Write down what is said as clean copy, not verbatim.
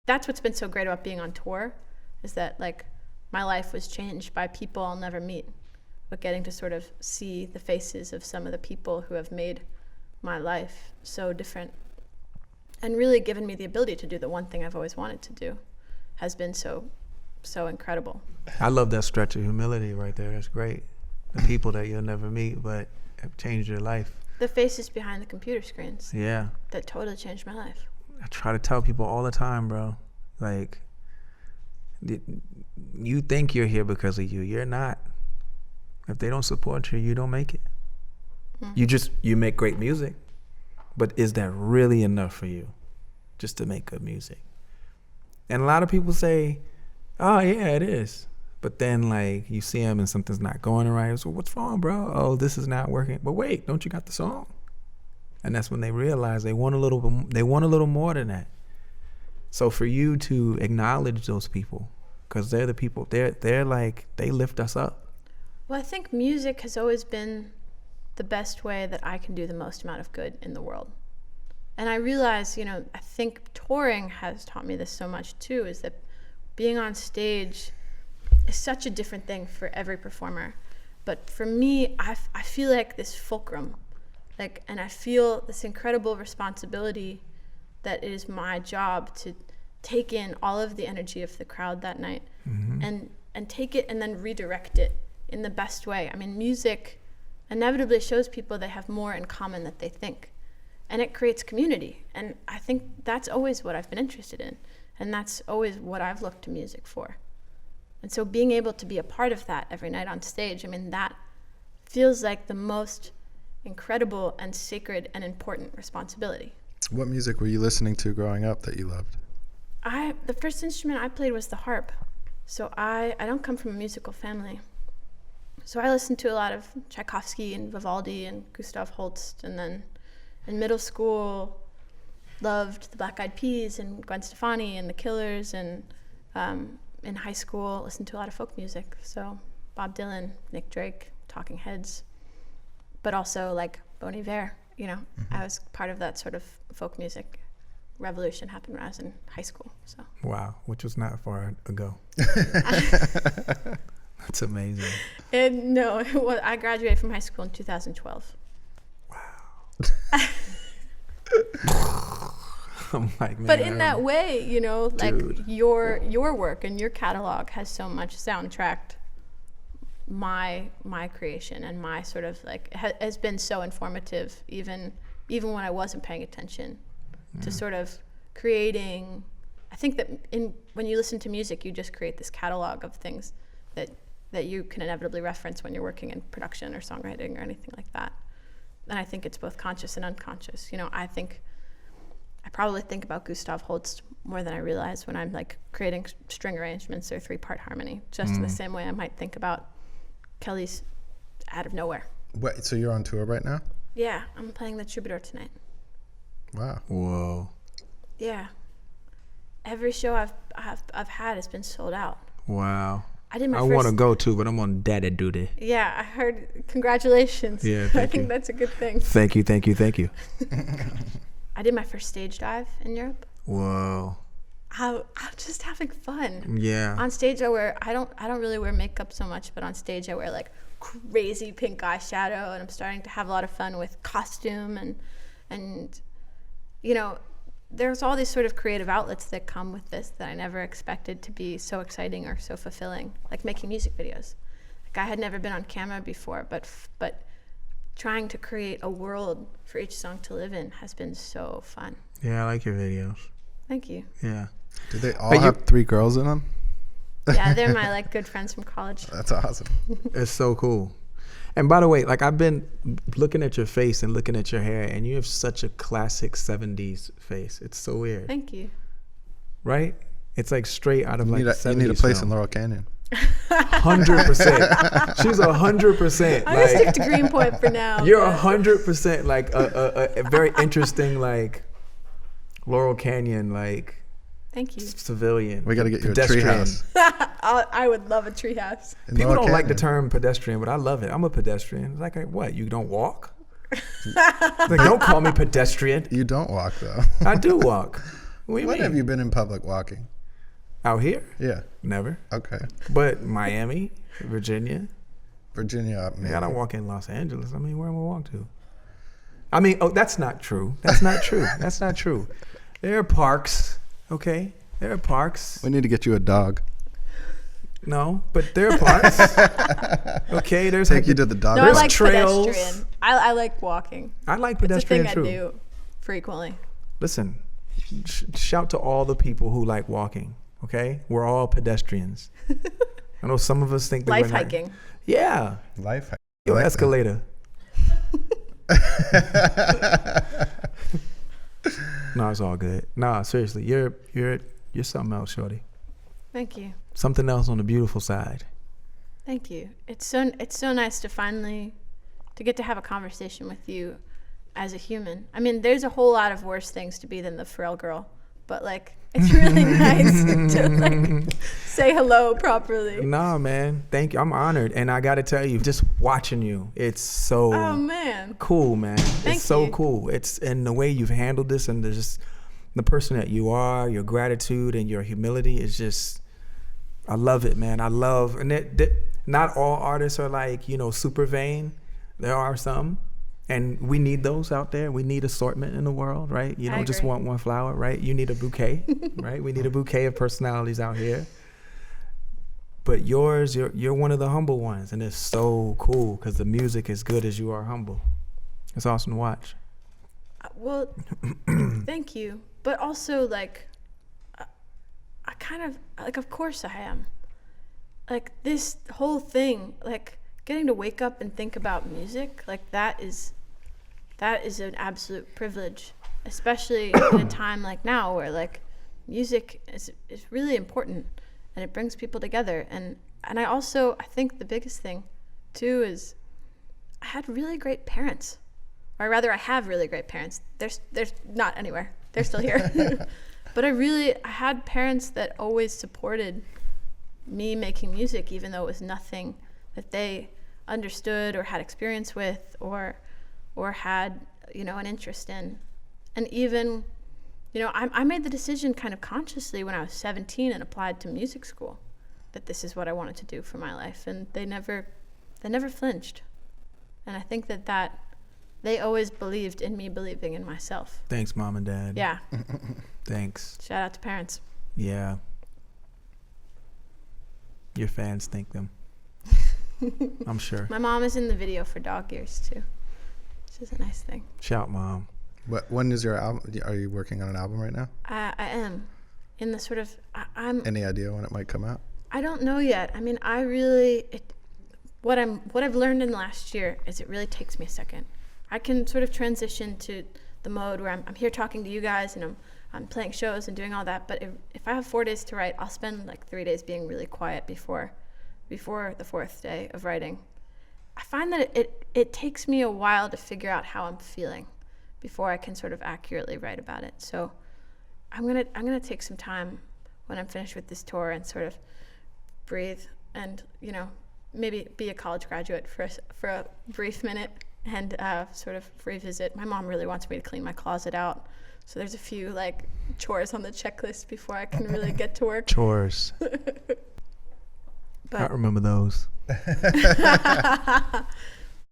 that's what's been so great about being on tour, is that like my life was changed by people I'll never meet, but getting to sort of see the faces of some of the people who have made my life so different and really given me the ability to do the one thing I've always wanted to do has been so incredible. I love that stretch of humility right there. That's great. The people that you'll never meet but have changed your life. The faces behind the computer screens. Yeah. That totally changed my life. I try to tell people all the time, bro. Like, you think you're here because of you. You're not. If they don't support you, you don't make it. You make great music, but is that really enough for you just to make good music? And a lot of people say, oh yeah, it is. But then like you see them and something's not going right. So what's wrong, bro? Oh, this is not working. But wait, don't you got the song? And that's when they realize they want a little more than that. So for you to acknowledge those people, because they're the people, they're like, they lift us up. Well, I think music has always been the best way that I can do the most amount of good in the world. And I realize, I think touring has taught me this so much too, is that being on stage is such a different thing for every performer. But for me, I feel like this fulcrum, and I feel this incredible responsibility that it is my job to take in all of the energy of the crowd that night and take it and then redirect it in the best way. I mean, music inevitably shows people they have more in common than they think. And it creates community. And I think that's always what I've been interested in. And that's always what I've looked to music for. And so being able to be a part of that every night on stage, I mean, that feels like the most incredible and sacred and important responsibility. What music were you listening to growing up that you loved? The first instrument I played was the harp. So I don't come from a musical family. So I listened to a lot of Tchaikovsky and Vivaldi and Gustav Holst, and then in middle school loved the Black Eyed Peas and Gwen Stefani and the Killers, and in high school listened to a lot of folk music. So Bob Dylan, Nick Drake, Talking Heads, but also like Bon Iver, I was part of that sort of folk music revolution happened when I was in high school. So wow, which was not far ago. That's amazing. And no, I graduated from high school in 2012. Wow. I'm like, man, but in that way, Dude. your work and your catalog has so much soundtracked my creation, and my sort of has been so informative, even when I wasn't paying attention, to sort of creating. I think that when you listen to music, you just create this catalog of things that you can inevitably reference when you're working in production or songwriting or anything like that. And I think it's both conscious and unconscious. I probably think about Gustav Holst more than I realize when I'm creating string arrangements or 3-part harmony, just in the same way I might think about Kelly's Out of Nowhere. What? So you're on tour right now? Yeah, I'm playing the Troubadour tonight. Wow. Whoa. Yeah. Every show I've had has been sold out. Wow. I want to go too, but I'm on daddy duty. Yeah, I heard. Congratulations. Yeah, I think that's a good thing. Thank you. I did my first stage dive in Europe. Whoa. I'm just having fun. Yeah. On stage I don't really wear makeup so much, but on stage I wear crazy pink eyeshadow, and I'm starting to have a lot of fun with costume and there's all these sort of creative outlets that come with this that I never expected to be so exciting or so fulfilling, like making music videos. I had never been on camera before, but trying to create a world for each song to live in has been so fun. Yeah, I like your videos. Thank you. Yeah. Do they all have 3 girls in them? Yeah, they're my good friends from college. That's awesome. It's so cool. And by the way, I've been looking at your face and looking at your hair, and you have such a classic 70s face. It's so weird. Thank you. Right? It's straight out of the 70s. You need a place film. in Laurel Canyon. 100%. She's 100%. I'm gonna stick to Greenpoint for now. You're 100% a very interesting Laurel Canyon Thank you. civilian. We got to get you a pedestrian. treehouse. I would love a treehouse. People don't like the term pedestrian, but I love it. I'm a pedestrian. What? You don't walk? Don't call me pedestrian. You don't walk though. I do walk. What do you When mean? have you been in public walking? Out here? Yeah. Never. Okay. But Miami, Virginia. Virginia, maybe. Yeah, I don't walk in Los Angeles. I mean, where am I walk to? I mean, oh, that's not true. That's not true. That's not true. There are parks, okay? There are parks. We need to get you a dog. No, but there are parks. Okay, there's Take you to the dog No, I park. like trails. pedestrian. I like walking. I like It's a pedestrian thing too. I do frequently. Listen, shout to all the people who like walking. Okay, we're all pedestrians. I know some of us think that Life we're not. hiking. Yeah. Life. Yo, I like that. escalator. No, it's all good. Nah, seriously, you're something else, shorty. Thank you. Something else on the beautiful side. Thank you. It's so nice to finally to get to have a conversation with you as a human. I mean, there's a whole lot of worse things to be than the Pharrell girl, but like it's really nice to like say hello properly. Nah, man. Thank you. I'm honored. And I got to tell you, just watching you, it's so Oh man. cool, man. Thank It's so you. cool. It's and the way you've handled this and just the person that you are, your gratitude and your humility is just, I love it, man. I love, and not all artists are like, super vain. There are some. And we need those out there. We need assortment in the world, right? You I don't just agree. want one flower, right? You need a bouquet, right? We need a bouquet of personalities out here. But yours, you're one of the humble ones, and it's so cool because the music is good as you are humble. It's awesome to watch. Well, thank you. But also like I kind of like of course I am. Like this whole thing, like getting to wake up and think about music, like that is an absolute privilege, especially in a time like now where like music is really important and it brings people together. And I think the biggest thing too is I had really great parents, or rather I have really great parents. They're not anywhere. They're still here. But I had parents that always supported me making music, even though it was nothing that they understood or had experience with or had an interest in. And even I made the decision kind of consciously when I was 17 and applied to music school that this is what I wanted to do for my life, and they never flinched. And I think that they always believed in me believing in myself. Thanks, Mom and Dad. Yeah. Thanks. Shout out to parents. Yeah. Your fans thank them. I'm sure. My mom is in the video for Dog Years too, which is a nice thing. Shout, Mom. When is your album? Are you working on an album right now? I am in the sort of I'm Any idea when it might come out? I don't know yet. I mean, what I've learned in the last year is it really takes me a second. I can sort of transition to the mode where I'm here talking to you guys and I'm playing shows and doing all that. But if I have 4 days to write, I'll spend like 3 days being really quiet before the 4th day of writing. I find that it takes me a while to figure out how I'm feeling before I can sort of accurately write about it. So I'm gonna take some time when I'm finished with this tour and sort of breathe and maybe be a college graduate for a brief minute and sort of revisit. My mom really wants me to clean my closet out, so there's a few like chores on the checklist before I can really get to work. Chores. I But remember those.